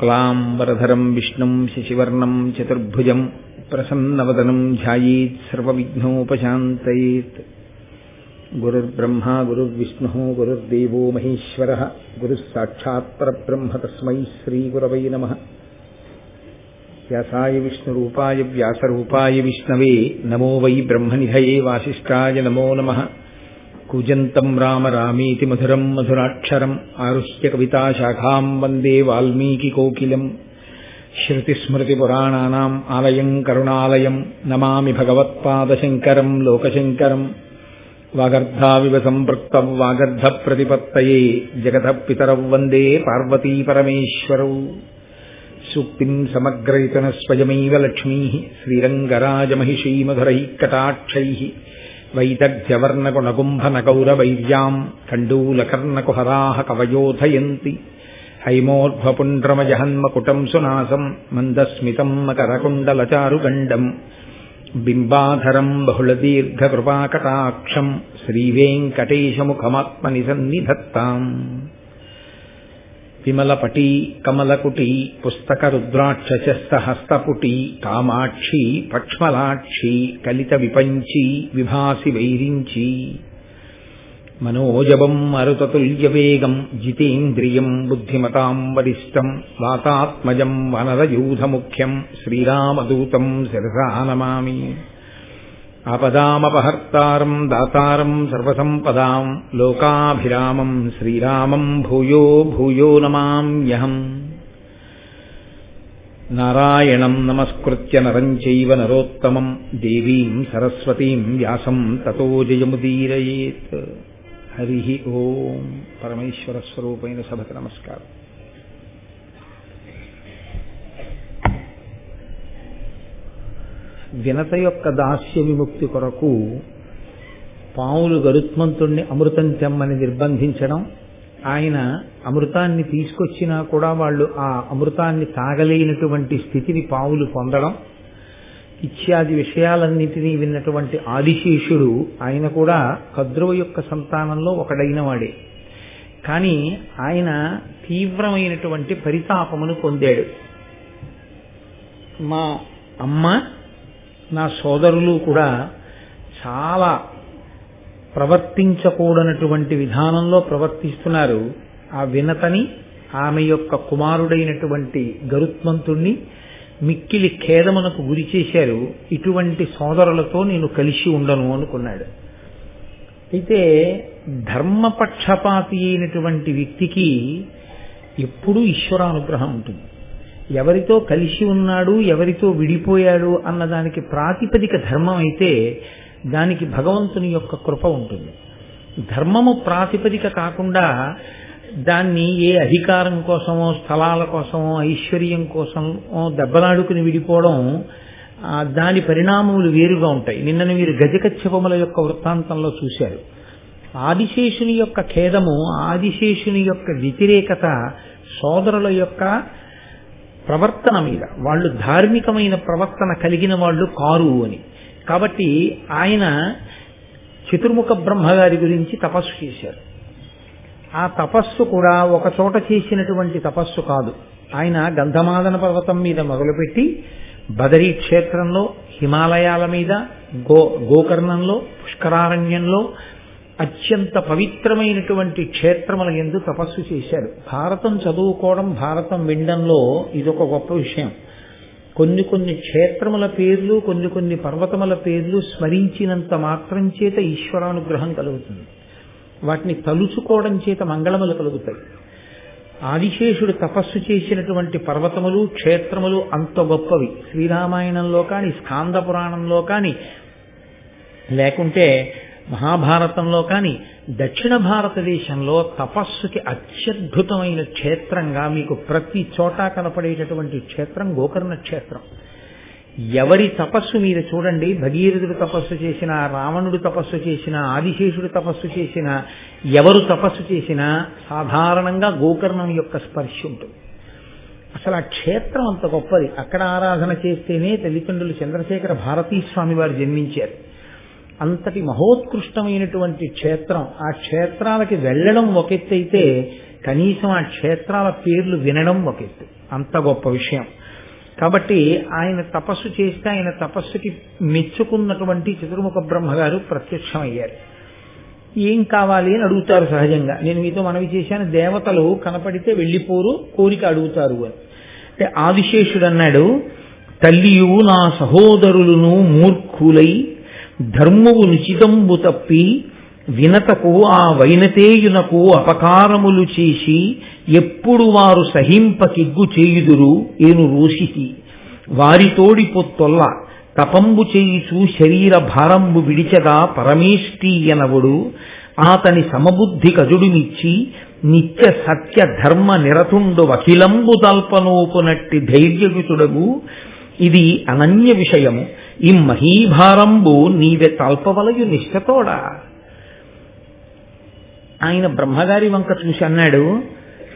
శుక్లాంబరధరం విష్ణుం శశివర్ణం చతుర్భుజం ప్రసన్నవదనం ధ్యాయేత్ సర్వవిఘ్నోపశాంతయేత్. గురుర్బ్రహ్మా గురుర్విష్ణుః గురుర్దేవో మహేశ్వరః గురుః సాక్షాత్ పరబ్రహ్మ తస్మై శ్రీగురవై నమః. వ్యాసాయ విష్ణురూపాయ వ్యాసరూపాయ విష్ణవే నమో వై బ్రహ్మనిధయే వాసిష్ఠాయ నమో నమః. కూజంతం రామ రామేతి మధురం మధురాక్షరం ఆరుహ్య కవితాశాఖాం వందే వాల్మీకికోకిలం. శృతిస్మృతిపురాణానాం ఆలయం కరుణాలయం నమామి భగవత్పాదశంకరం లోకశంకరం. వాగర్ధావివ సంపృక్తం వాగర్ధప్రతిపత్తయే జగతః పితరౌ వందే పార్వతీపరమేశ్వరౌ. సూక్తిం సమగ్రయతన స్వయమైవ లక్ష్మీః శ్రీరంగరాజమహిషీమధురైః కటాక్షైః వైదగ్ధ్యవర్ణగుణగుంభనగౌరవైర్యాం కండూలకర్ణకుహరాः కవయోధయంతి. హైమోర్ధ్వపుండ్రమజహన్మకుటం సునాసం మందస్మితం మకరకుండలచారుగండం బింబాధరం బహుళదీర్ఘకృపాకటాక్షం శ్రీవేంకటేశముఖమాత్మని సన్నిధత్తాం. విమలపటీ కమలకుటీ పుస్తకరుద్రాక్షశస్తహస్తపుటీ కామాక్షి పక్ష్మలాక్షి కలిత విపంచీ విభాసి వైరించి. మనోజవం మరుతతుల్యవేగం జితేంద్రియం బుద్ధిమతాం వరిష్టం వాతాత్మజం వనరయూధముఖ్యం శ్రీరామదూతం శిరసా నమామి. ఆపదామపహర్తారం దాతారం సర్వసంపదాం లోకాభిరామం శ్రీరామం భూయో భూయో నమామ్యహం. నారాయణం నమస్కృత్య నరం చైవ నరోత్తమం దేవీం సరస్వతీం వ్యాసం తతో జయముదీరయేత్. హరి ఓం. పరమేశ్వర స్వరూపైన సభకు నమస్కారం. వినత యొక్క దాస్య విముక్తి కొరకు పావులు గరుత్మంతుణ్ణి అమృతం తెమ్మని నిర్బంధించడం, ఆయన అమృతాన్ని తీసుకొచ్చినా కూడా వాళ్ళు ఆ అమృతాన్ని తాగలేనటువంటి స్థితిని పావులు పొందడం ఇత్యాది విషయాలన్నింటినీ విన్నటువంటి ఆదిశేషుడు ఆయన కూడా కద్రువ యొక్క సంతానంలో ఒకడైన వాడే. కానీ ఆయన తీవ్రమైనటువంటి పరితాపమును పొందాడు. మా అమ్మ నా సోదరులు కూడా చాలా ప్రవర్తించకూడనటువంటి విధానంలో ప్రవర్తిస్తున్నారు. ఆ వినతని ఆమె యొక్క కుమారుడైనటువంటి గరుత్మంతుణ్ణి మిక్కిలి ఖేదమునకు గురి చేశారు. ఇటువంటి సోదరులతో నేను కలిసి ఉండను అనుకున్నాడు. అయితే ధర్మపక్షపాతి అయినటువంటి వ్యక్తికి ఎప్పుడూ ఈశ్వరానుగ్రహం ఉంటుంది. ఎవరితో కలిసి ఉన్నాడు ఎవరితో విడిపోయాడు అన్నదానికి ప్రాతిపదిక ధర్మం అయితే దానికి భగవంతుని యొక్క కృప ఉంటుంది. ధర్మము ప్రాతిపదిక కాకుండా దాన్ని ఏ అధికారం కోసమో స్థలాల కోసమో ఐశ్వర్యం కోసమో దెబ్బలాడుకుని విడిపోవడం, దాని పరిణామములు వేరుగా ఉంటాయి. నిన్నను మీరు గజకచ్చపముల యొక్క వృత్తాంతంలో చూశారు. ఆదిశేషుని యొక్క ఖేదము, ఆదిశేషుని యొక్క వ్యతిరేకత సోదరుల యొక్క ప్రవర్తన మీద, వాళ్ళు ధార్మికమైన ప్రవర్తన కలిగిన వాళ్ళు కారు అని. కాబట్టి ఆయన చతుర్ముఖ బ్రహ్మగారి గురించి తపస్సు చేశారు. ఆ తపస్సు కూడా ఒక చోట చేసినటువంటి తపస్సు కాదు. ఆయన గంధమాదన పర్వతం మీద మొదలుపెట్టి బదరీ క్షేత్రంలో, హిమాలయాల మీద, గోకర్ణంలో, పుష్కరారణ్యంలో అత్యంత పవిత్రమైనటువంటి క్షేత్రముల యందు తపస్సు చేశారు. భారతం చదువుకోవడం, భారతం వినడంలో ఇదొక గొప్ప విషయం. కొన్ని కొన్ని క్షేత్రముల పేర్లు, కొన్ని కొన్ని పర్వతముల పేర్లు స్మరించినంత మాత్రం చేత ఈశ్వరానుగ్రహం కలుగుతుంది. వాటిని తలుచుకోవడం చేత మంగళములు కలుగుతాయి. ఆదిశేషుడు తపస్సు చేసినటువంటి పర్వతములు, క్షేత్రములు అంత గొప్పవి. శ్రీరామాయణంలో కానీ, స్కాంద పురాణంలో కానీ, లేకుంటే మహాభారతంలో కానీ, దక్షిణ భారతదేశంలో తపస్సుకి అత్యద్భుతమైన క్షేత్రంగా మీకు ప్రతి చోట కనపడేటటువంటి క్షేత్రం గోకర్ణ క్షేత్రం. ఎవరి తపస్సు మీరు చూడండి, భగీరథుడు తపస్సు చేసిన, రావణుడు తపస్సు చేసిన, ఆదిశేషుడు తపస్సు చేసిన, ఎవరు తపస్సు చేసినా సాధారణంగా గోకర్ణం యొక్క స్పర్శ ఉంటుంది. అసలు ఆ క్షేత్రం అంత గొప్పది. అక్కడ ఆరాధన చేస్తేనే తల్లిదండ్రులు చంద్రశేఖర భారతీ స్వామి వారు జన్మించారు. అంతటి మహోత్కృష్టమైనటువంటి క్షేత్రం. ఆ క్షేత్రాలకి వెళ్ళడం ఒక ఎత్తు అయితే కనీసం ఆ క్షేత్రాల పేర్లు వినడం ఒక ఎత్తు. అంత గొప్ప విషయం. కాబట్టి ఆయన తపస్సు చేస్తే ఆయన తపస్సుకి మెచ్చుకున్నటువంటి చతుర్ముఖ బ్రహ్మగారు ప్రత్యక్షమయ్యారు. ఏం కావాలి అని అడుగుతారు సహజంగా. నేను మీతో మనవి చేశాను, దేవతలు కనపడితే వెళ్ళిపోరు, కోరిక అడుగుతారు అని. అంటే ఆదిశేషుడు అన్నాడు, తల్లియు నా సహోదరులను మూర్ఖులై ధర్మము నిచితంబు తప్పి వినతకు ఆ వైనతేయునకు అపకారములు చేసి ఎప్పుడు వారు సహింపకిగ్గు చేయుదురు ఏను రోషిసి వారితోడి పొత్తొల్ల తపంబు చేయుచు శరీర భారంబు విడిచగా పరమేష్టీయనవుడు ఆతని సమబుద్ధి కజుడుమిచ్చి నిత్య సత్య ధర్మ నిరతుండు అఖిలంబు తల్పనోపునట్టి ధైర్యయుతుడగు ఇది అనన్య విషయము ఈ మహీభారంబు నీవే తల్పవలయు నిష్ఠతోడా. ఆయన బ్రహ్మగారి వంక చూసి అన్నాడు,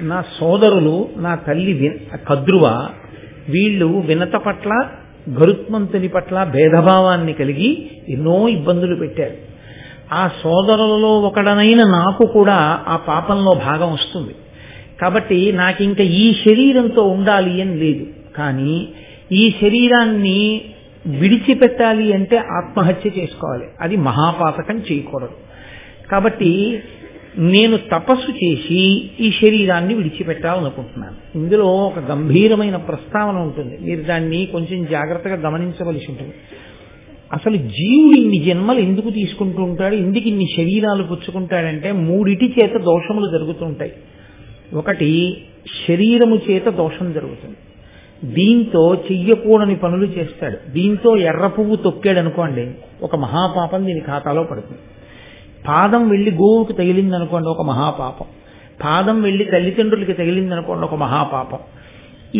నా సోదరులు, నా తల్లి కద్రువ, వీళ్ళు వినత పట్ల గరుత్మంతుని పట్ల భేదభావాన్ని కలిగి ఎన్నో ఇబ్బందులు పెట్టారు. ఆ సోదరులలో ఒకడనైన నాకు కూడా ఆ పాపంలో భాగం వస్తుంది. కాబట్టి నాకింక ఈ శరీరంతో ఉండాలి అని లేదు. కానీ ఈ శరీరాన్ని విడిచిపెట్టాలి అంటే ఆత్మహత్య చేసుకోవాలి. అది మహాపాతకం, చేయకూడదు. కాబట్టి నేను తపస్సు చేసి ఈ శరీరాన్ని విడిచిపెట్టాలనుకుంటున్నాను. ఇందులో ఒక గంభీరమైన ప్రస్తావన ఉంటుంది. మీరు దాన్ని కొంచెం జాగ్రత్తగా గమనించవలసి ఉంటుంది. అసలు జీవుడు ఇన్ని జన్మలు ఎందుకు తీసుకుంటూ ఉంటాడు, ఎందుకు ఇన్ని శరీరాలు పుచ్చుకుంటాడంటే మూడిటి చేత దోషములు జరుగుతుంటాయి. ఒకటి, శరీరము చేత దోషం జరుగుతుంది. దీంతో చెయ్యకూడని పనులు చేస్తాడు. దీంతో ఎర్ర పువ్వు తొక్కాడు అనుకోండి, ఒక మహాపాపం దీని ఖాతాలో పడుతుంది. పాదం వెళ్ళి గోవుకి తగిలిందనుకోండి, ఒక మహాపాపం. పాదం వెళ్ళి తల్లిదండ్రులకి తగిలిందనుకోండి, ఒక మహాపాపం.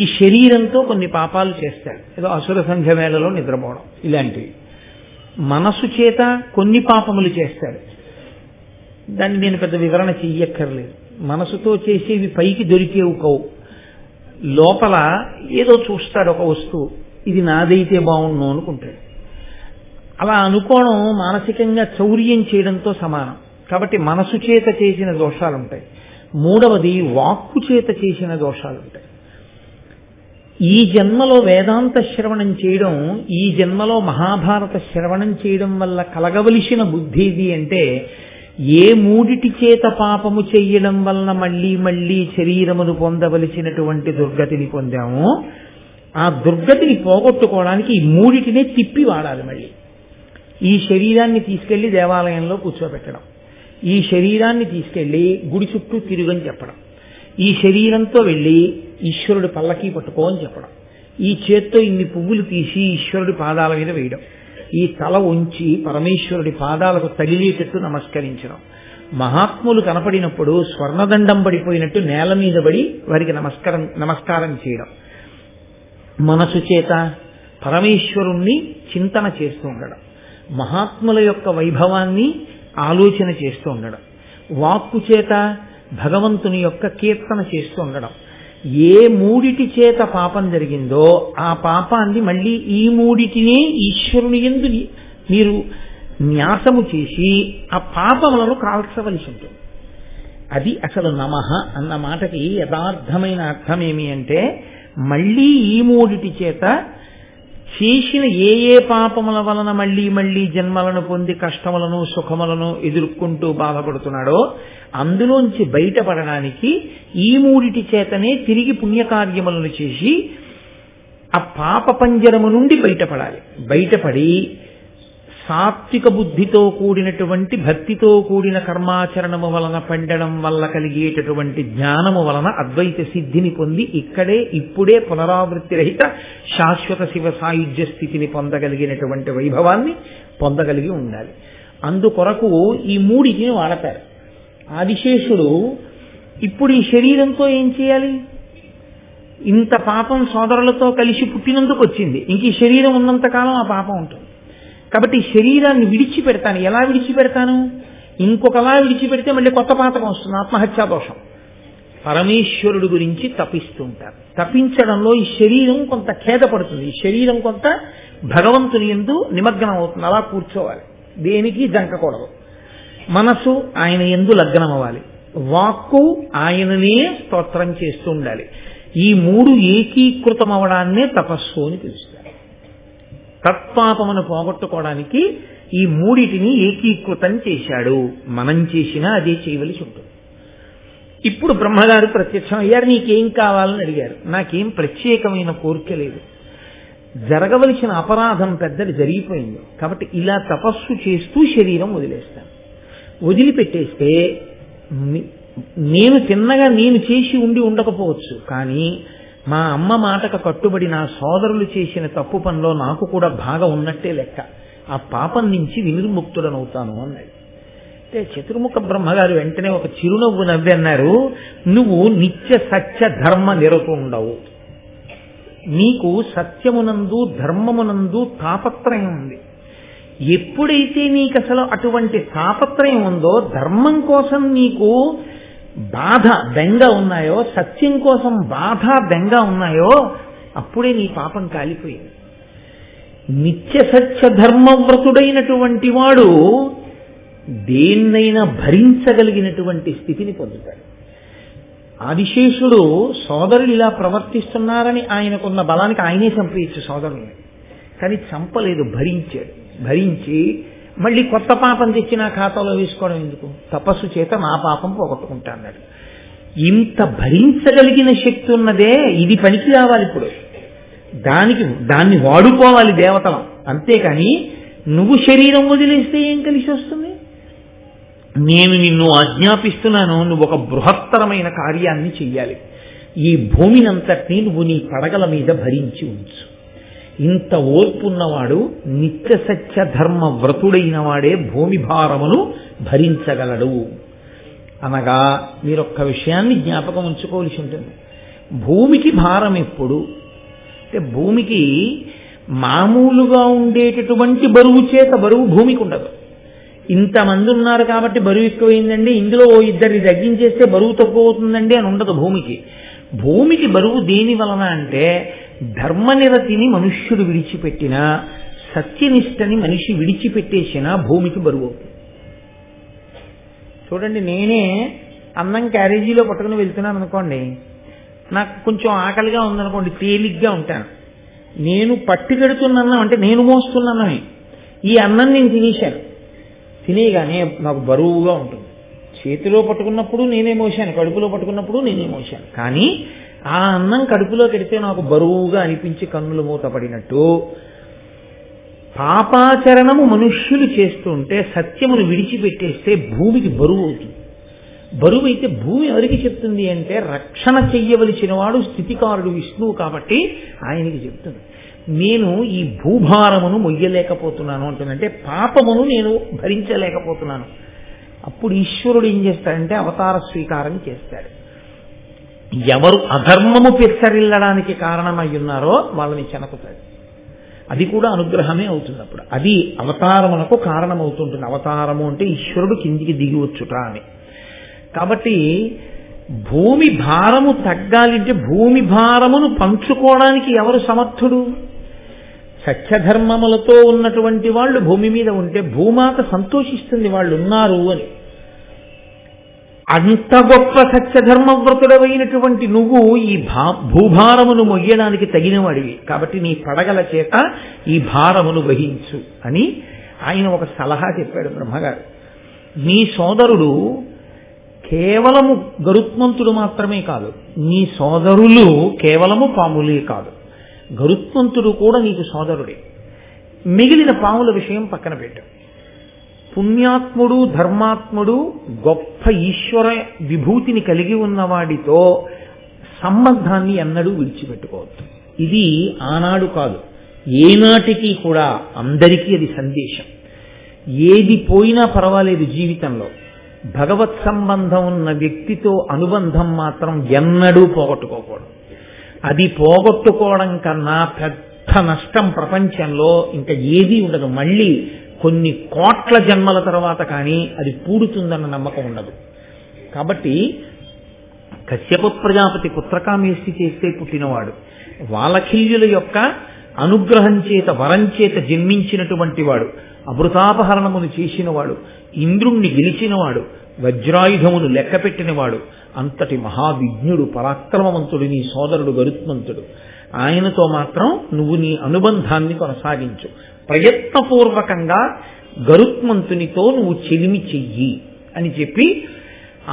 ఈ శరీరంతో కొన్ని పాపాలు చేస్తాడు. ఏదో అసుర సంఘ వేళలో నిద్రపోవడం ఇలాంటివి. మనసు చేత కొన్ని పాపములు చేస్తాడు. దాన్ని నేను పెద్ద వివరణ చెయ్యక్కర్లేదు. మనసుతో చేసేవి పైకి దొరికేవు కవు. లోపల ఏదో చూస్తాడు, ఒక వస్తువు, ఇది నాదైతే బాగుండు అనుకుంటాడు. అలా అనుకోవడం మానసికంగా చౌర్యం చేయడంతో సమానం. కాబట్టి మనసు చేత చేసిన దోషాలుంటాయి. మూడవది, వాక్కు చేత చేసిన దోషాలుంటాయి. ఈ జన్మలో వేదాంత శ్రవణం చేయడం, ఈ జన్మలో మహాభారత శ్రవణం చేయడం వల్ల కలగవలసిన బుద్ధి ఇది అంటే, ఏ మూడిటి చేత పాపము చెయ్యడం వలన మళ్ళీ మళ్ళీ శరీరమును పొందవలసినటువంటి దుర్గతిని పొందామో ఆ దుర్గతిని పోగొట్టుకోవడానికి ఈ మూడిటినే తిప్పి వాడాలి. మళ్ళీ ఈ శరీరాన్ని తీసుకెళ్లి దేవాలయంలో కూర్చోబెట్టడం, ఈ శరీరాన్ని తీసుకెళ్లి గుడి చుట్టూ తిరుగని చెప్పడం, ఈ శరీరంతో వెళ్ళి ఈశ్వరుడి పల్లకి పట్టుకో అని చెప్పడం, ఈ చేత్తో ఇన్ని పువ్వులు తీసి ఈశ్వరుడి పాదాల మీద వేయడం, ఈ తల ఉంచి పరమేశ్వరుడి పాదాలకు తగిలేటట్టు నమస్కరించడం, మహాత్ములు కనపడినప్పుడు స్వర్ణదండం పడిపోయినట్టు నేల మీద పడి వారికి నమస్కారం చేయడం, మనసు చేత పరమేశ్వరుణ్ణి చింతన చేస్తూ ఉండడం, మహాత్ముల యొక్క వైభవాన్ని ఆలోచన చేస్తూ ఉండడం, వాక్కు చేత భగవంతుని యొక్క కీర్తన చేస్తూ ఉండడం. ఏ మూడిటి చేత పాపం జరిగిందో ఆ పాపాన్ని మళ్ళీ ఈ మూడిటినే ఈశ్వరుని యందు మీరు న్యాసము చేసి ఆ పాపములను కాల్చవలసి ఉంటుంది. అది అసలు నమః అన్న మాటకి యథార్థమైన అర్థం ఏమి అంటే, మళ్ళీ ఈ మూడిటి చేత చేసిన ఏ ఏ పాపముల వలన మళ్ళీ మళ్ళీ జన్మలను పొంది కష్టములను సుఖములను ఎదుర్కొంటూ బాధపడుతున్నాడో అందులోంచి బయటపడడానికి ఈ మూడిటి చేతనే తిరిగి పుణ్యకార్యములను చేసి ఆ పాప పంజరము నుండి బయటపడాలి. బయటపడి సాత్విక బుద్ధితో కూడినటువంటి భక్తితో కూడిన కర్మాచరణము వలన పండడం వల్ల కలిగేటటువంటి జ్ఞానము వలన అద్వైత సిద్ధిని పొంది ఇక్కడే ఇప్పుడే పునరావృత్తి రహిత శాశ్వత శివ సాయుధ్య స్థితిని పొందగలిగినటువంటి వైభవాన్ని పొందగలిగి ఉండాలి. అందుకొరకు ఈ మూడిటిని వాడతారు. ఆదిశేషుడు ఇప్పుడు ఈ శరీరంతో ఏం చేయాలి? ఇంత పాపం సోదరులతో కలిసి పుట్టినందుకు వచ్చింది. ఇంక ఈ శరీరం ఉన్నంతకాలం ఆ పాపం ఉంటుంది. కాబట్టి శరీరాన్ని విడిచిపెడతాను. ఎలా విడిచిపెడతాను? ఇంకొకలా విడిచిపెడితే మళ్ళీ కొత్త పాతకం వస్తుంది, ఆత్మహత్యా దోషం. పరమేశ్వరుడు గురించి తపిస్తూ ఉంటారు. తపించడంలో ఈ శరీరం కొంత ఖేదపడుతుంది, ఈ శరీరం కొంత భగవంతుని యందు నిమగ్నం అవుతుంది. అలా కూర్చోవాలి, దేనికి జంకకూడదు. మనసు ఆయన యందు లగ్నం అవ్వాలి, వాక్కు ఆయననే స్తోత్రం చేస్తూ ఉండాలి. ఈ మూడు ఏకీకృతం అవడాన్నే తపస్సు అని పిలుస్తారు. తత్పాపమును పోగొట్టుకోవడానికి ఈ మూడిటిని ఏకీకృతం చేశాడు. మనం చేసినా అదే చేయవలసి ఉంటుంది. ఇప్పుడు బ్రహ్మగారు ప్రత్యక్షం అయ్యారు. నీకేం కావాలని అడిగారు. నాకేం ప్రత్యేకమైన కోరిక లేదు, జరగవలసిన అపరాధం పెద్దది జరిగిపోయింది, కాబట్టి ఇలా తపస్సు చేస్తూ శరీరం వదిలేస్తాను. వదిలిపెట్టేస్తే నేను తిన్నగా నేను చేసి ఉండకపోవచ్చు, కానీ మా అమ్మ మాటకు కట్టుబడి నా సోదరులు చేసిన తప్పు పనిలో నాకు కూడా భాగం ఉన్నట్టే లెక్క. ఆ పాపం నుంచి వినిర్ముక్తుడనవుతాను అన్నాడు. అంటే చతుర్ముఖ బ్రహ్మగారు వెంటనే ఒక చిరునవ్వు నవ్వి అన్నారు, నువ్వు నిత్య సత్య ధర్మ నిరతుండవు. నీకు సత్యమునందు ధర్మమునందు తాపత్రయం ఉంది. ఎప్పుడైతే నీకు అసలు అటువంటి తాపత్రయం ఉందో, ధర్మం కోసం నీకు బాధ బెంగ ఉన్నాయో, సత్యం కోసం బాధ బెంగ ఉన్నాయో, అప్పుడే నీ పాపం కాలిపోయింది. నిత్య సత్య ధర్మవ్రతుడైనటువంటి వాడు దేన్నైనా భరించగలిగినటువంటి స్థితిని పొందుతాడు. ఆదిశేషుడు సోదరులు ఇలా ప్రవర్తిస్తున్నారని ఆయనకున్న బలానికి ఆయనే చంపేయచ్చు సోదరుల్ని, కానీ చంపలేదు, భరించాడు. భరించి మళ్ళీ కొత్త పాపం తెచ్చి నా ఖాతాలో వేసుకోవడం ఎందుకు, తపస్సు చేత నా పాపం పోగొట్టుకుంటా అన్నాడు. ఇంత భరించగలిగిన శక్తి ఉన్నదే, ఇది పనికి రావాలి. ఇప్పుడు దాన్ని వాడుకోవాలి దేవతలం, అంతేకాని నువ్వు శరీరం వదిలేస్తే ఏం కలిసి వస్తుంది? నేను నిన్ను ఆజ్ఞాపిస్తున్నాను, నువ్వు ఒక బృహత్తరమైన కార్యాన్ని చెయ్యాలి. ఈ భూమినంతటినీ నువ్వు నీ పడగల మీద భరించి ఉంచు. ఇంత ఓర్పున్నవాడు, నిత్య సత్య ధర్మ వ్రతుడైన వాడే భూమి భారమును భరించగలడు అనగా మీరొక్క విషయాన్ని జ్ఞాపకం ఉంచుకోవాల్సి ఉంటుంది. భూమికి భారం ఎప్పుడు అంటే, భూమికి మామూలుగా ఉండేటటువంటి బరువు చేత బరువు భూమికి ఉండదు. ఇంతమంది ఉన్నారు కాబట్టి బరువు ఎక్కువైందండి, ఇందులో ఇద్దరిని తగ్గించేస్తే బరువు తక్కువ అవుతుందండి అని ఉండదు భూమికి. భూమికి బరువు దేని వలన అంటే, ధర్మనిరతిని మనుష్యుడు విడిచిపెట్టినా, సత్యనిష్టని మనిషి విడిచిపెట్టేసినా భూమికి బరువు అవుతుంది. చూడండి, నేనే అన్నం క్యారేజీలో పట్టుకుని వెళ్తున్నాను అనుకోండి, నాకు కొంచెం ఆకలిగా ఉందనుకోండి, తేలిగ్గా ఉంటాను. నేను పట్టుకెడుతున్నా అంటే నేను మోస్తున్నాను. ఈ అన్నం నేను తినేశాను, తినేగానే నాకు బరువుగా ఉంటుంది. చేతిలో పట్టుకున్నప్పుడు నేనే మోసాను, కడుపులో పట్టుకున్నప్పుడు నేనే మోసాను. కానీ ఆ అన్నం కడుపులో పెడితే నాకు బరువుగా అనిపించి కన్నులు మూతపడినట్టు పాపాచరణము మనుష్యులు చేస్తుంటే, సత్యమును విడిచిపెట్టేస్తే భూమికి బరువు అవుతుంది. బరువు అయితే భూమి ఎవరికి చెప్తుంది అంటే, రక్షణ చెయ్యవలసిన వాడు స్థితికారుడు విష్ణువు కాబట్టి ఆయనకి చెప్తుంది. నేను ఈ భూభారమును మొయ్యలేకపోతున్నాను అంటుందంటే, పాపమును నేను భరించలేకపోతున్నాను. అప్పుడు ఈశ్వరుడు ఏం చేస్తాడంటే అవతార స్వీకారం చేస్తాడు. ఎవరు అధర్మము పెచ్చరిల్లడానికి కారణమై ఉన్నారో వాళ్ళని చెనకుతాడు. అది కూడా అనుగ్రహమే అవుతుంది. అప్పుడు అది అవతారమునకు కారణమవుతుంటుంది. అవతారము అంటే ఈశ్వరుడు కిందికి దిగి వచ్చుట అని. కాబట్టి భూమి భారము తగ్గాలంటే, భూమి భారమును పంచుకోవడానికి ఎవరు సమర్థుడు? సత్యధర్మములతో ఉన్నటువంటి వాళ్ళు భూమి మీద ఉంటే భూమాత సంతోషిస్తుంది వాళ్ళు ఉన్నారు అని. అంత గొప్ప సత్యధర్మవ్రతుడమైనటువంటి నువ్వు ఈ భూభారమును మొయ్యడానికి తగినవాడివి, కాబట్టి నీ పడగల చేత ఈ భారమును వహించు అని ఆయన ఒక సలహా చెప్పాడు బ్రహ్మగారు. నీ సోదరుడు కేవలము గరుత్మంతుడు మాత్రమే కాదు, నీ సోదరులు కేవలము పాములే కాదు, గరుత్మంతుడు కూడా నీకు సోదరుడే. మిగిలిన పాముల విషయం పక్కన పెట్టు. పుణ్యాత్ముడు ధర్మాత్ముడు గొప్ప ఈశ్వర విభూతిని కలిగి ఉన్నవాడితో సంబంధాన్ని ఎన్నడూ విడిచిపెట్టుకోవద్దు. ఇది ఆనాడు కాదు, ఏనాటికి కూడా అందరికీ అది సందేశం. ఏది పోయినా పర్వాలేదు జీవితంలో, భగవత్ సంబంధం ఉన్న వ్యక్తితో అనుబంధం మాత్రం ఎన్నడూ పోగొట్టుకోకూడదు. అది పోగొట్టుకోవడం కన్నా పెద్ద నష్టం ప్రపంచంలో ఇంకా ఏదీ ఉండదు. మళ్ళీ కొన్ని కోట్ల జన్మల తర్వాత కానీ అది పూడుతుందన్న నమ్మకం ఉండదు. కాబట్టి కశ్యప ప్రజాపతి పుత్రకామేష్టి చేస్తే పుట్టినవాడు, వాలఖిల్యుల యొక్క అనుగ్రహం చేత వరం చేత జన్మించినటువంటి వాడు, అమృతాపహరణమును చేసినవాడు, ఇంద్రుణ్ణి గెలిచినవాడు, వజ్రాయుధమును లెక్కపెట్టినవాడు, అంతటి మహావిజ్ఞుడు పరాక్రమవంతుడు నీ సోదరుడు గరుత్మంతుడు. ఆయనతో మాత్రం నువ్వు నీ అనుబంధాన్ని కొనసాగించు. ప్రయత్నపూర్వకంగా గరుత్మంతునితో నువ్వు చెలిమి చెయ్యి అని చెప్పి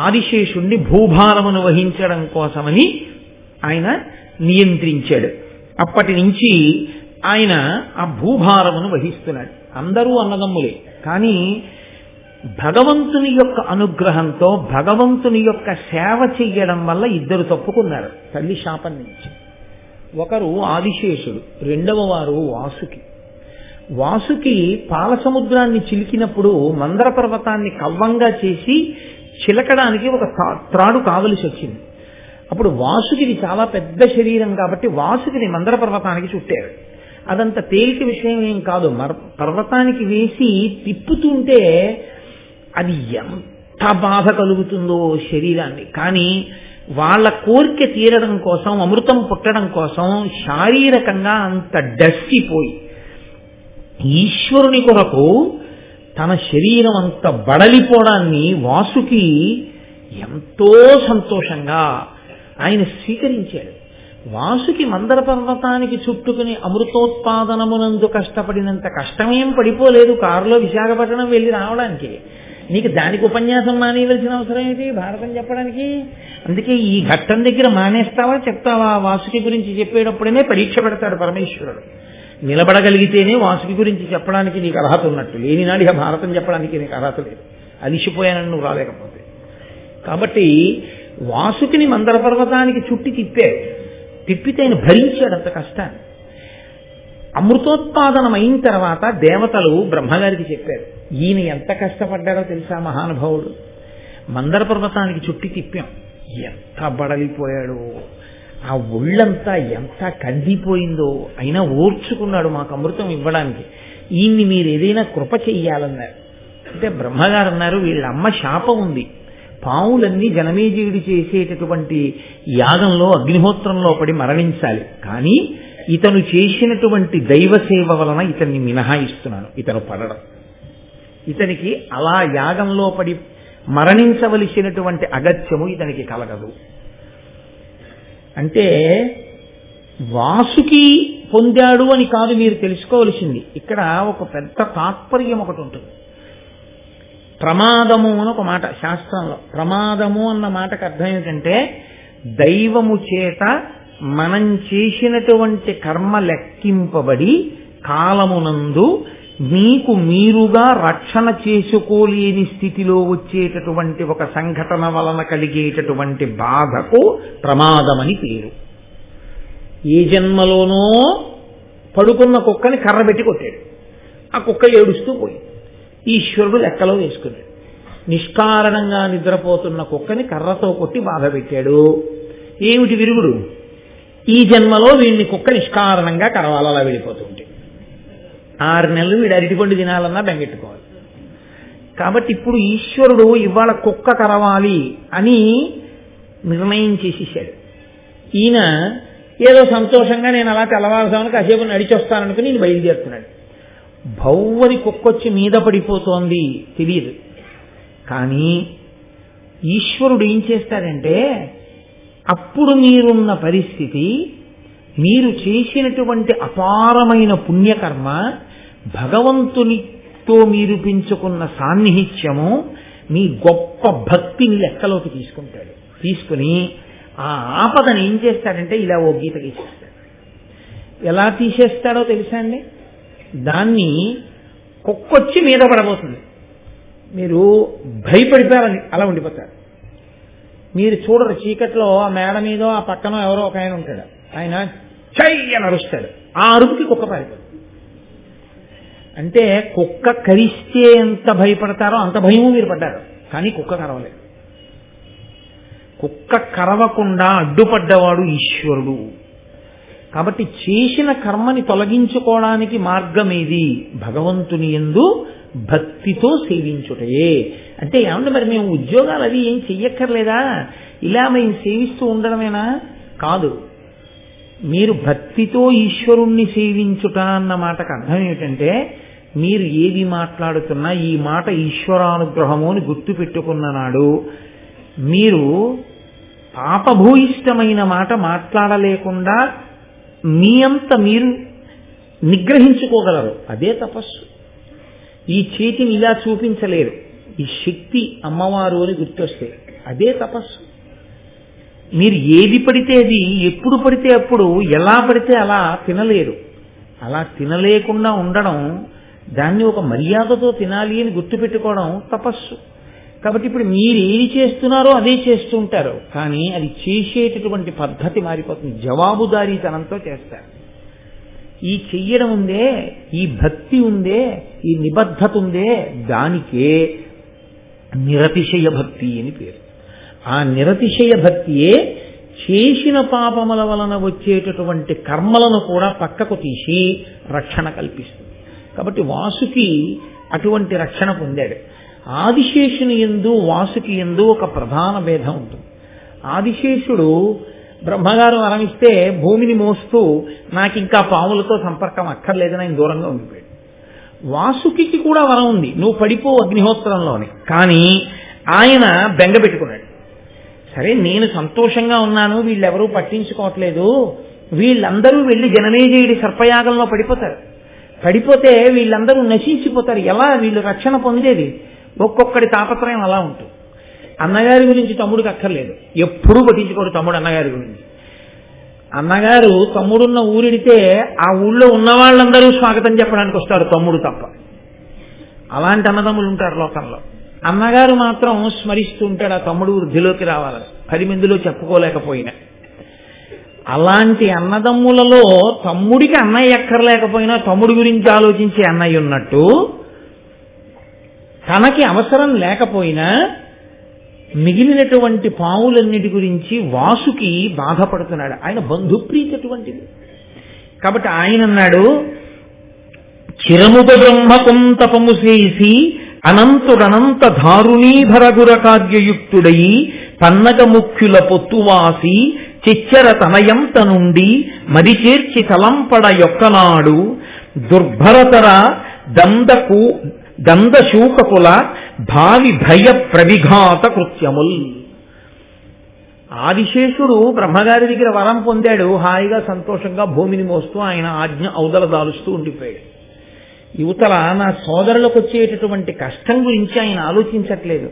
ఆదిశేషుణ్ణి భూభారమును వహించడం కోసమని ఆయన నియంత్రించాడు. అప్పటి నుంచి ఆయన ఆ భూభారమును వహిస్తున్నాడు. అందరూ అన్నదమ్ములే, కానీ భగవంతుని యొక్క అనుగ్రహంతో భగవంతుని యొక్క సేవ చెయ్యడం వల్ల ఇద్దరు తప్పుకున్నారు తల్లి శాపం నుంచి. ఒకరు ఆదిశేషుడు, రెండవ వారు వాసుకి. వాసుకి పాలసముద్రాన్ని చిలికినప్పుడు మందర పర్వతాన్ని కవ్వంగా చేసి చిలకడానికి ఒక త్రాడు కావలసి వచ్చింది. అప్పుడు వాసుకిది చాలా పెద్ద శరీరం కాబట్టి వాసుకిని మందర పర్వతానికి చుట్టారు. అదంత తేలిక విషయం ఏం కాదు. పర్వతానికి వేసి తిప్పుతుంటే అది ఎంత బాధ కలుగుతుందో శరీరాన్ని. కానీ వాళ్ళ కోరిక తీరడం కోసం, అమృతం పుట్టడం కోసం శారీరకంగా అంత డస్టిపోయి ఈశ్వరుని కొరకు తన శరీరం అంత బడలిపోవడాన్ని వాసుకి ఎంతో సంతోషంగా ఆయన స్వీకరించాడు. వాసుకి మందర పర్వతానికి చుట్టుకుని అమృతోత్పాదనమునందు కష్టపడినంత కష్టమేం పడిపోలేదు కారులో విశాఖపట్నం వెళ్ళి రావడానికి. నీకు దానికి ఉపన్యాసం మానేయవలసిన అవసరం ఏంటి భారతం చెప్పడానికి? అందుకే ఈ ఘట్టం దగ్గర మానేస్తావా చెప్తావా? వాసుకి గురించి చెప్పేటప్పుడనే పరీక్ష పెడతాడు పరమేశ్వరుడు. నిలబడగలిగితేనే వాసుకి గురించి చెప్పడానికి నీకు అర్హత ఉన్నట్టు, లేనినాడు ఇక భారతం చెప్పడానికి నీకు అర్హత లేదు. అలిసిపోయానని నువ్వు రాలేకపోతే. కాబట్టి వాసుకిని మందర పర్వతానికి చుట్టి తిప్పితే ఆయన భరించాడు అంత కష్టాన్ని. అమృతోత్పాదనం అయిన తర్వాత దేవతలు బ్రహ్మగారికి చెప్పారు, ఈయన ఎంత కష్టపడ్డాడో తెలుసా మహానుభావుడు. మందర పర్వతానికి చుట్టి తిప్పాం, ఎంత బడలిపోయాడో, ఆ ఒళ్ళంతా ఎంత కందిపోయిందో, అయినా ఓర్చుకున్నాడు మాకు అమృతం ఇవ్వడానికి. ఈయన్ని మీరు ఏదైనా కృప చెయ్యాలన్నారు. అంటే బ్రహ్మగారు అన్నారు, వీళ్ళ అమ్మ శాపం ఉంది, పావులన్నీ జనమేజయుడు చేసేటటువంటి యాగంలో అగ్నిహోత్రంలో పడి మరణించాలి, కానీ ఇతను చేసినటువంటి దైవ సేవ వలన ఇతన్ని మినహాయిస్తున్నాను, ఇతను పడడం, ఇతనికి అలా యాగంలో పడి మరణించవలసినటువంటి అగత్యము ఇతనికి కలగదు. అంటే వాసుకి పొందాడు అని కాదు మీరు తెలుసుకోవలసింది. ఇక్కడ ఒక పెద్ద తాత్పర్యం ఒకటి ఉంటుంది. ప్రమాదము అని ఒక మాట శాస్త్రంలో. ప్రమాదము అన్న మాటకు అర్థం ఏంటంటే దైవము చేత మనం చేసినటువంటి కర్మ లెక్కింపబడి కాలమునందు మీకు మీరుగా రక్షణ చేసుకోలేని స్థితిలో వచ్చేటటువంటి ఒక సంఘటన వలన కలిగేటటువంటి బాధకు ప్రమాదమని పేరు. ఏ జన్మలోనో పడుకున్న కుక్కని కర్ర పెట్టి కొట్టాడు, ఆ కుక్క ఏడుస్తూ పోయి ఈశ్వరుడు లెక్కలో వేసుకున్నాడు. నిష్కారణంగా నిద్రపోతున్న కుక్కని కర్రతో కొట్టి బాధ పెట్టాడు. ఏమిటి విరుగుడు? ఈ జన్మలో వీడిని కుక్క నిష్కారణంగా కరవాలలా వెళ్ళిపోతుంటే 6 నెలలు వీడు అరటిపండు తినాలన్నా బెంగెట్టుకోవాలి. కాబట్టి ఇప్పుడు ఈశ్వరుడు ఇవాళ కుక్క కరవాలి అని నిర్ణయం చేసేసాడు. ఈయన ఏదో సంతోషంగా నేను అలా తెల్లవారుజామున కాసేపు నడిచొస్తాననుకుని నేను బయలుదేరుతున్నాడు. భౌవని కుక్కొచ్చి మీద పడిపోతోంది తెలియదు. కానీ ఈశ్వరుడు ఏం చేస్తాడంటే అప్పుడు మీరున్న పరిస్థితి, మీరు చేసినటువంటి అపారమైన పుణ్యకర్మ, భగవంతునితో మీరు పెంచుకున్న సాన్నిహిత్యము, మీ గొప్ప భక్తిని లెక్కలోకి తీసుకుంటాడు. తీసుకుని ఆ ఆపదను ఏం చేస్తాడంటే ఇలా ఓ గీత గీసేస్తాడు. ఎలా తీసేస్తాడో తెలుసా అండి? దాన్ని కుక్కొచ్చి మీద పడబోతుంది, మీరు భయపడిపోయారని అలా ఉండిపోతారు. మీరు చూడరు, చీకట్లో ఆ మేడ మీద ఆ పక్కన ఎవరో ఒక ఆయన ఉంటాడు, ఆయన చెయ్యి అరుస్తాడు, ఆ అరుపుకి కుక్క పారిపోతుంది. అంటే కుక్క కరిస్తే ఎంత భయపడతారో అంత భయము మీరు పడ్డారు, కానీ కుక్క కరవలేదు. కుక్క కరవకుండా అడ్డుపడ్డవాడు ఈశ్వరుడు. కాబట్టి చేసిన కర్మని తొలగించుకోవడానికి మార్గం ఏది? భగవంతుని యందు భక్తితో సేవించుటయే. అంటే ఏమంటే మరి మేము ఉద్యోగాలు అవి ఏం చెయ్యక్కర్లేదా, ఇలా మేము సేవిస్తూ ఉండడమేనా? కాదు. మీరు భక్తితో ఈశ్వరుణ్ణి సేవించుట అన్న మాటకు అర్థం ఏమిటంటే మీరు ఏది మాట్లాడుతున్నా ఈ మాట ఈశ్వరానుగ్రహము అని గుర్తు పెట్టుకున్న నాడు మీరు పాపభూయిష్టమైన మాట మాట్లాడలేకుండా మీ అంత మీరు నిగ్రహించుకోగలరు. అదే తపస్సు. ఈ చేతిని ఇలా చూపించలేరు, ఈ శక్తి అమ్మవారు అని గుర్తొస్తే అదే తపస్సు. మీరు ఏది పడితే అది, ఎప్పుడు పడితే అప్పుడు, ఎలా పడితే అలా తినలేరు. అలా తినలేకుండా ఉండడం, దాన్ని ఒక మర్యాదతో తినాలి అని గుర్తుపెట్టుకోవడం తపస్సు. కాబట్టి ఇప్పుడు మీరు ఏది చేస్తున్నారో అదే చేస్తూ ఉంటారు, కానీ అది చేసేటటువంటి పద్ధతి మారిపోతుంది. జవాబుదారీతనంతో చేస్తారు. ఈ చెయ్యడం ఉందే, ఈ భక్తి ఉందే, ఈ నిబద్ధత ఉందే, దానికే నిరతిశయ భక్తి అని పేరు. ఆ నిరతిశయ భక్తియే చేసిన పాపముల వలన వచ్చేటటువంటి కర్మలను కూడా పక్కకు తీసి రక్షణ కల్పిస్తుంది. కాబట్టి వాసుకి అటువంటి రక్షణ పొందాడు. ఆదిశేషుని యందు వాసుకి యందు ఒక ప్రధాన భేదం ఉంటుంది. ఆదిశేషుడు బ్రహ్మగారు వరమిస్తే భూమిని మోస్తూ నాకు ఇంకా పాములతో సంపర్కం అక్కర్లేదని ఆయన దూరంగా ఉండిపోయాడు. వాసుకి కూడా వరం ఉంది, నువ్వు పడిపో అగ్నిహోత్రంలోని. కానీ ఆయన బెంగ పెట్టుకున్నాడు. సరే నేను సంతోషంగా ఉన్నాను, వీళ్ళెవరూ పట్టించుకోవట్లేదు, వీళ్ళందరూ వెళ్ళి జనమేజయుడి సర్పయాగంలో పడిపోతారు. పడిపోతే వీళ్ళందరూ నశించిపోతారు. ఎలా వీళ్ళు రక్షణ పొందేది? ఒక్కొక్కడి తాపత్రయం అలా ఉంటుంది. అన్నగారి గురించి తమ్ముడికి అక్కర్లేదు, ఎప్పుడూ పట్టించుకోడు తమ్ముడు అన్నగారి గురించి. అన్నగారు తమ్ముడున్న ఊరిడితే ఆ ఊళ్ళో ఉన్న వాళ్ళందరూ స్వాగతం చెప్పడానికి వస్తారు, తమ్ముడు తప్ప. అలాంటి అన్నదమ్ములు ఉంటారు లోకంలో. అన్నగారు మాత్రం స్మరిస్తూ ఉంటాడు ఆ తమ్ముడు వృద్ధిలోకి రావాలని, 10 మందిలో చెప్పుకోలేకపోయినా. అలాంటి అన్నదమ్ములలో తమ్ముడికి అన్నయ్య ఎక్కర్లేకపోయినా తమ్ముడి గురించి ఆలోచించే అన్నయ్య ఉన్నట్టు, తనకి అవసరం లేకపోయినా మిగిలినటువంటి పావులన్నిటి గురించి వాసుకి బాధపడుతున్నాడు. ఆయన బంధుప్రీతి అటువంటిది. కాబట్టి ఆయన అన్నాడు, చిరముద బ్రహ్మకం తపము చేసి అనంతుడనంత ధారుణీభరగుర కార్యయుక్తుడయి పన్నగ ముఖ్యుల పొత్తువాసి చిచ్చర తనయంత నుండి మరిచేర్చి తలంపడ యొక్కనాడు దుర్భరతర దందశూకకుల భావి భయ ప్రవిఘాత కృత్యముల్. ఆదిశేషుడు బ్రహ్మగారి దగ్గర వరం పొందాడు, హాయిగా సంతోషంగా భూమిని మోస్తూ ఆయన ఆజ్ఞ ఔదల దాలుస్తూ ఉండిపోయాడు. యువతల నా సోదరులకు వచ్చేటటువంటి కష్టం గురించి ఆయన ఆలోచించట్లేదు.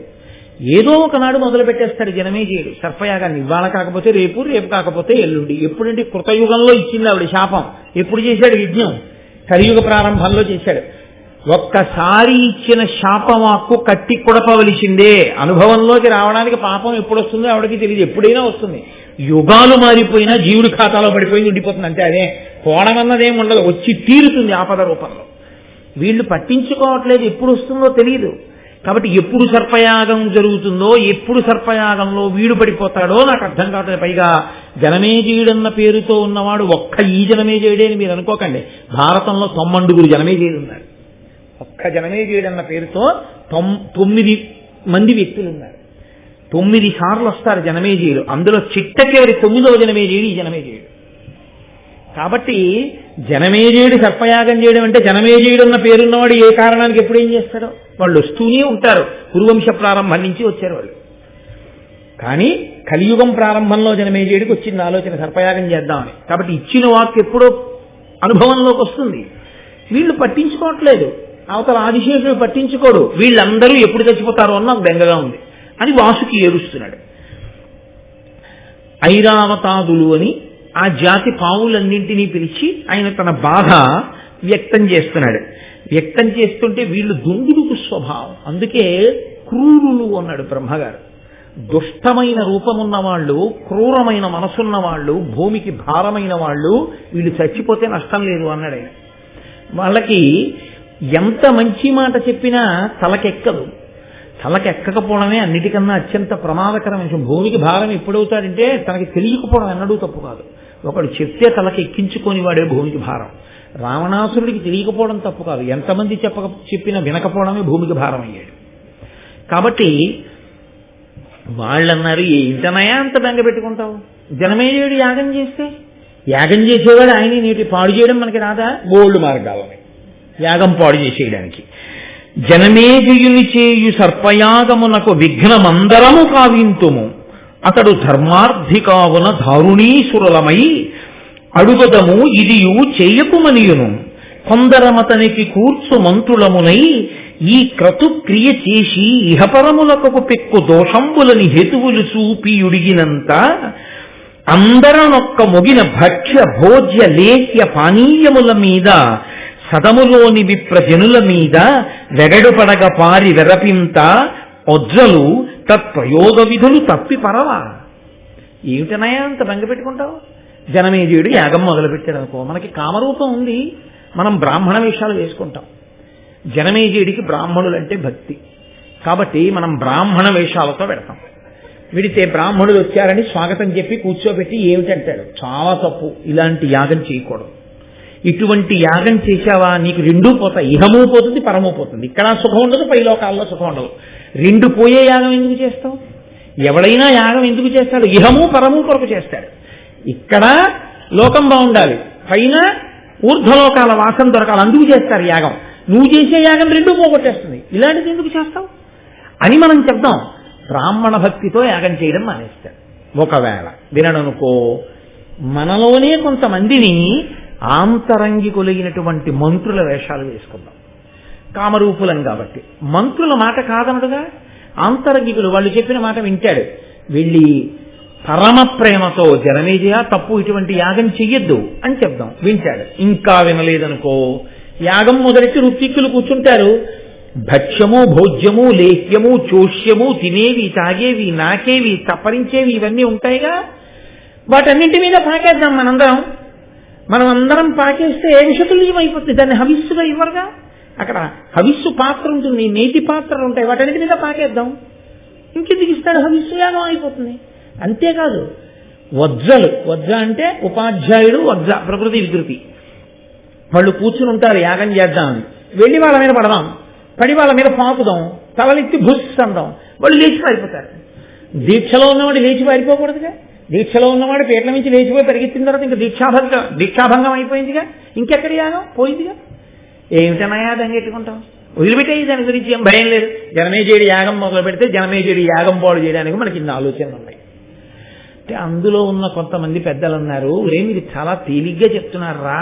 ఏదో ఒకనాడు మొదలు పెట్టేస్తాడు జనమేజయుడు సర్పయాగాన్ని. ఇవాళ కాకపోతే రేపు, రేపు కాకపోతే ఎల్లుండి. ఎప్పుడంటే కృతయుగంలో ఇచ్చింది ఆవిడ శాపం. ఎప్పుడు చేశాడు యజ్ఞం? కలియుగ ప్రారంభంలో చేశాడు. ఒక్కసారి ఇచ్చిన శాపమాకు కట్టి కుడపవలసిందే. అనుభవంలోకి రావడానికి పాపం ఎప్పుడు వస్తుందో ఆవిడకి తెలియదు, ఎప్పుడైనా వస్తుంది. యుగాలు మారిపోయినా జీవుడి ఖాతాలో పడిపోయి ఉండిపోతుంది అంతే. అదే కోణమన్నదేం ఉండదు, వచ్చి తీరుతుంది ఆపద రూపంలో. వీళ్ళు పట్టించుకోవట్లేదు, ఎప్పుడు వస్తుందో తెలియదు. కాబట్టి ఎప్పుడు సర్పయాగం జరుగుతుందో, ఎప్పుడు సర్పయాగంలో వీడు పడిపోతాడో నాకు అర్థం కావట్లేదు. పైగా జనమేజయుడన్న పేరుతో ఉన్నవాడు ఒక్క ఈ జనమేజయుడే అని మీరు అనుకోకండి. భారతంలో 9 జనమేజయుడు ఉన్నారు. ఒక్క జనమేజయుడన్న పేరుతో 9 మంది వ్యక్తులు ఉన్నారు. 9 సార్లు వస్తారు జనమేజయుడు. అందులో చిట్టకేరి 9వ జనమేజయుడు ఈ జనమేజయుడు. కాబట్టి జనమేజయుడు సర్పయాగం చేయడం అంటే జనమేజయుడు అన్న పేరున్నవాడు ఏ కారణానికి ఎప్పుడు ఏం చేస్తాడో వాళ్ళు వస్తూనే ఉంటారు. కురువంశ ప్రారంభం నుంచి వచ్చారు వాళ్ళు. కానీ కలియుగం ప్రారంభంలో జనమేజయుడికి వచ్చింది ఆలోచన సర్పయాగం చేద్దామని. కాబట్టి ఇచ్చిన వాక్కు ఎప్పుడో అనుభవంలోకి వస్తుంది. వీళ్ళు పట్టించుకోవట్లేదు. అవతల ఆదిశేషుడు పట్టించుకోడు. వీళ్ళందరూ ఎప్పుడు చచ్చిపోతారో అన్న నాకు బెంగగా ఉంది అని వాసుకి ఏడుస్తున్నాడు. ఐరావతాదులు అని ఆ జాతి పావులన్నింటినీ పిలిచి ఆయన తన బాధ వ్యక్తం చేస్తున్నాడు. వ్యక్తం చేస్తుంటే వీళ్ళు దుందుడుకు స్వభావం, అందుకే క్రూరులు అన్నాడు బ్రహ్మగారు. దుష్టమైన రూపమున్న వాళ్ళు, క్రూరమైన మనసున్న వాళ్ళు, భూమికి భారమైన వాళ్ళు, వీళ్ళు చచ్చిపోతే నష్టం లేదు అన్నాడు ఆయన. వాళ్ళకి ఎంత మంచి మాట చెప్పినా తలకెక్కదు. తలకెక్కకపోవడమే అన్నిటికన్నా అత్యంత ప్రమాదకరమైన విషయం. భూమికి భారం ఎప్పుడవుతాడంటే తనకి తెలియకపోవడం అన్నడూ తప్పు కాదు. ఒకడు చెప్తే తలకి ఎక్కించుకొని వాడే భూమికి భారం. రావణాసురుడికి తెలియకపోవడం తప్పు కాదు, ఎంతమంది చెప్పినా వినకపోవడమే భూమికి భారం అయ్యాడు. కాబట్టి వాళ్ళన్నారు, ఏంటనయా అంత బెంగ పెట్టుకుంటావు? జనమేజయుడు యాగం చేస్తే యాగం చేసేవాడు ఆయన నీటి పాడు చేయడం మనకి రాదా? బోల్డ్ మార్గాలని యాగం పాడు చేసేయడానికి. జనమేజయుని చేయు సర్పయాగమునకు విఘ్నమందరము కావింతుము, అతడు ధర్మార్థి కావున దారుణీసురులమై అడుగదము ఇదియు చేయకుమనియును. కొందరమతనికి కూర్చు మంత్రులమునై ఈ క్రతుక్రియ చేసి ఇహపరములకు పెక్కు దోషంబులని హేతువులు చూపియుడిగినంత అందరనొక్క మొగిన భక్ష్య భోజ్య లేహ్య పానీయముల మీద సదములోని విప్రజనుల మీద వెగడుపడగ పారి వెరపింత ఒజ్జలు తత్ప్రయోగ విధులు తప్పి పరవా. ఏమిటనయా అంత బెంగ పెట్టుకుంటావు? జనమేజయుడు యాగం మొదలుపెట్టాడు అనుకో, మనకి కామరూపం ఉంది, మనం బ్రాహ్మణ వేషాలు వేసుకుంటాం. జనమేజయుడికి బ్రాహ్మణులంటే భక్తి కాబట్టి మనం బ్రాహ్మణ వేషాలతో పెడతాం. విడితే బ్రాహ్మణులు వచ్చారని స్వాగతం చెప్పి కూర్చోబెట్టి ఏమిటంటాడు, చాలా తప్పు, ఇలాంటి యాగం చేయకూడదు. ఇటువంటి యాగం చేశావా నీకు రెండూ పోతాయి, ఇహము పోతుంది పరము పోతుంది. ఇక్కడ సుఖం ఉండదు, పైలోకాల్లో సుఖం ఉండదు. రెండు పోయే యాగం ఎందుకు చేస్తావు? ఎవడైనా యాగం ఎందుకు చేస్తాడు? ఇహము పరము కొరకు చేస్తాడు. ఇక్కడ లోకం బాగుండాలి, పైన ఊర్ధ్వలోకాల వాసన దొరకాలి, అందుకు చేస్తారు యాగం. నువ్వు చేసే యాగం రెండూ పోగొట్టేస్తుంది, ఇలాంటిది ఎందుకు చేస్తావు అని మనం చెప్దాం. బ్రాహ్మణ భక్తితో యాగం చేయడం మానేస్తాడు. ఒకవేళ వినడనుకో, మనలోనే కొంతమందిని ఆంతరంగికులైనటువంటి మంత్రుల వేషాలు వేసుకుందాం. కామరూపులం కాబట్టి మంత్రుల మాట కాదనడుగా, ఆంతరంగికులు వాళ్ళు చెప్పిన మాట వింటాడు. వెళ్ళి పరమ ప్రేమతో జనమేజయ తప్పు, ఇటువంటి యాగం చెయ్యొద్దు అని చెప్దాం, వింటాడు. ఇంకా వినలేదనుకో, యాగం మొదలెట్టి ఋత్విక్కులు కూర్చుంటారు. భక్ష్యము భోజ్యము లేహ్యము చోష్యము తినేవి తాగేవి నాకేవి తప్పరించేవి ఇవన్నీ ఉంటాయిగా, వాటన్నింటి మీద పాకేద్దాం మనందరం. మనం అందరం పాకేస్తే విషతుల్యం అయిపోతుంది, దాన్ని హవిస్సుగా ఇవ్వరుగా. అక్కడ హవిస్సు పాత్ర ఉంటుంది, నేతి పాత్రలు ఉంటాయి, వాటన్నిటి మీద పాకేద్దాం. ఇంకెందుకు ఇస్తాడు? హవిస్సు యాగం అయిపోతుంది. అంతేకాదు వజ్జలు, వజ్జ అంటే ఉపాధ్యాయుడు, వజ్జ ప్రకృతి వికృతి, వాళ్ళు కూర్చుని ఉంటారు యాగం చేద్దామని. వెళ్ళి వాళ్ళ మీద పడదాం, పడి వాళ్ళ మీద పాకుదాం, తలనెత్తి బుస్ అందాం, వాళ్ళు లేచి పారిపోతారు. దీక్షలో ఉన్నవాడు లేచి పారిపోకూడదుగా. దీక్షలో ఉన్నవాడు పీటల నుంచి లేచిపోయి పరిగెత్తిన తర్వాత ఇంకా దీక్షాభంగం అయిపోయిందిగా, ఇంకెక్కడ యాగం పోయిందిగా. ఏమిటనయా దాన్ని ఎట్టుకుంటాం? వదిలిపెట్టే దాని గురించి ఏం భయం లేదు. జనమేజయుడి యాగం మొదలు పెడితే జనమేజయుడి యాగం పాడు చేయడానికి మనకి ఇన్ని ఆలోచనలు ఉన్నాయి. అంటే అందులో ఉన్న కొంతమంది పెద్దలు అన్నారు, మీరు చాలా తేలిగ్గా చెప్తున్నారా,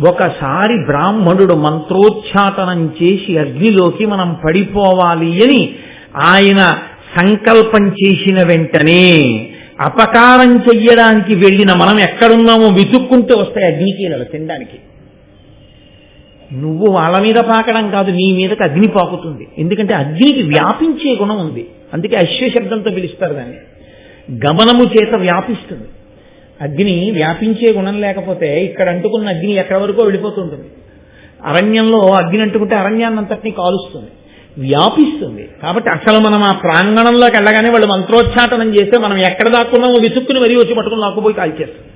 ఒకసారి బ్రాహ్మణుడు మంత్రోచ్చాటనం చేసి అగ్నిలోకి మనం పడిపోవాలి అని ఆయన సంకల్పం చేసిన వెంటనే అపకారం చెయ్యడానికి వెళ్ళిన మనం ఎక్కడున్నామో వెతుక్కుంటూ వస్తాయి అగ్నికీలలు తినడానికి. నువ్వు వాళ్ళ మీద పాకడం కాదు, నీ మీదకి అగ్ని పాకుతుంది. ఎందుకంటే అగ్నికి వ్యాపించే గుణం ఉంది, అందుకే అశ్వశబ్దంతో పిలుస్తారు దాన్ని. గమనము చేత వ్యాపిస్తుంది. అగ్ని వ్యాపించే గుణం లేకపోతే ఇక్కడ అంటుకున్న అగ్ని ఎక్కడి వరకు వెళ్ళిపోతుంటుంది. అరణ్యంలో అగ్ని అంటుకుంటే అరణ్యాన్ని అంతటినీ కాలుస్తుంది, వ్యాపిస్తుంది. కాబట్టి అసలు మనం ఆ ప్రాంగణంలోకి వెళ్ళగానే వాళ్ళు మంత్రోచ్చాటనం చేస్తే మనం ఎక్కడ దాక్కున్నామో విసుక్కుని మరీ వచ్చి పట్టుకుని లాక్కుపోయి కాల్చేస్తుంది.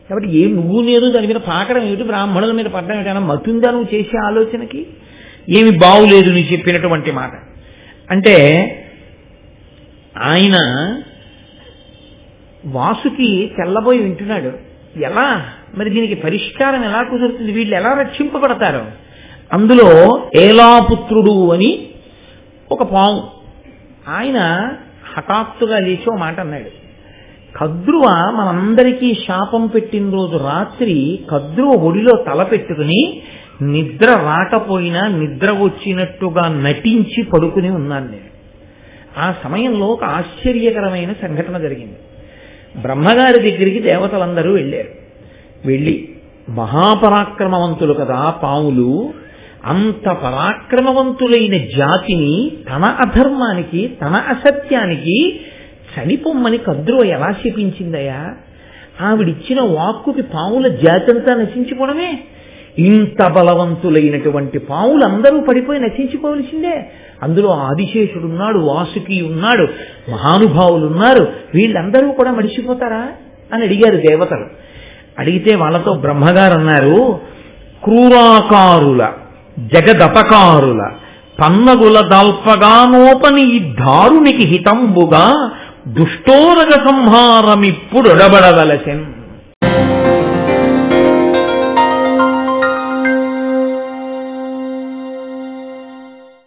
కాబట్టి నువ్వు లేదు దాని మీద పాకడం ఏమిటి, బ్రాహ్మణుల మీద పడడం ఏమిటైనా మతుందా నువ్వు చేసే ఆలోచనకి? ఏమి బాగులేదు నీ చెప్పినటువంటి మాట అంటే. ఆయన వాసుకి తెల్లబోయి వింటున్నాడు. ఎలా మరి దీనికి పరిష్కారం ఎలా కుదురుతుంది, వీళ్ళు ఎలా రక్షింపబడతారు? అందులో ఏలాపుత్రుడు అని ఒక పాము, ఆయన హఠాత్తుగా లేచి ఓ మాట అన్నాడు. కద్రువ మనందరికీ శాపం పెట్టిన రోజు రాత్రి కద్రువ ఒడిలో తల పెట్టుకుని నిద్ర రాకపోయినా నిద్ర వచ్చినట్టుగా నటించి పడుకుని ఉన్నాను నేను. ఆ సమయంలో ఒక ఆశ్చర్యకరమైన సంఘటన జరిగింది. బ్రహ్మగారి దగ్గరికి దేవతలందరూ వెళ్ళారు. వెళ్ళి మహాపరాక్రమవంతులు కదా పాములు, అంత పరాక్రమవంతులైన జాతిని తన అధర్మానికి తన అసత్యానికి చనిపోమ్మని కద్రువ ఎలా శపించిందయా? ఆవిడిచ్చిన వాక్కుకి పాముల జాతంతా నశించిపోవడమే. ఇంత బలవంతులైనటువంటి పాములందరూ పడిపోయి నశించిపోవలసిందే. అందులో ఆదిశేషుడున్నాడు, వాసుకి ఉన్నాడు, మహానుభావులు ఉన్నారు, వీళ్ళందరూ కూడా మడిచిపోతారా అని అడిగారు దేవతలు. అడిగితే వాళ్ళతో బ్రహ్మగారు అన్నారు, క్రూరాకారుల జగదపకారుల పన్నగుల దల్పగానోపని ఈ దారునికి హితంబుగా దుష్టోరగ సంహారమిప్పుడు ఎడబడవలసెన్.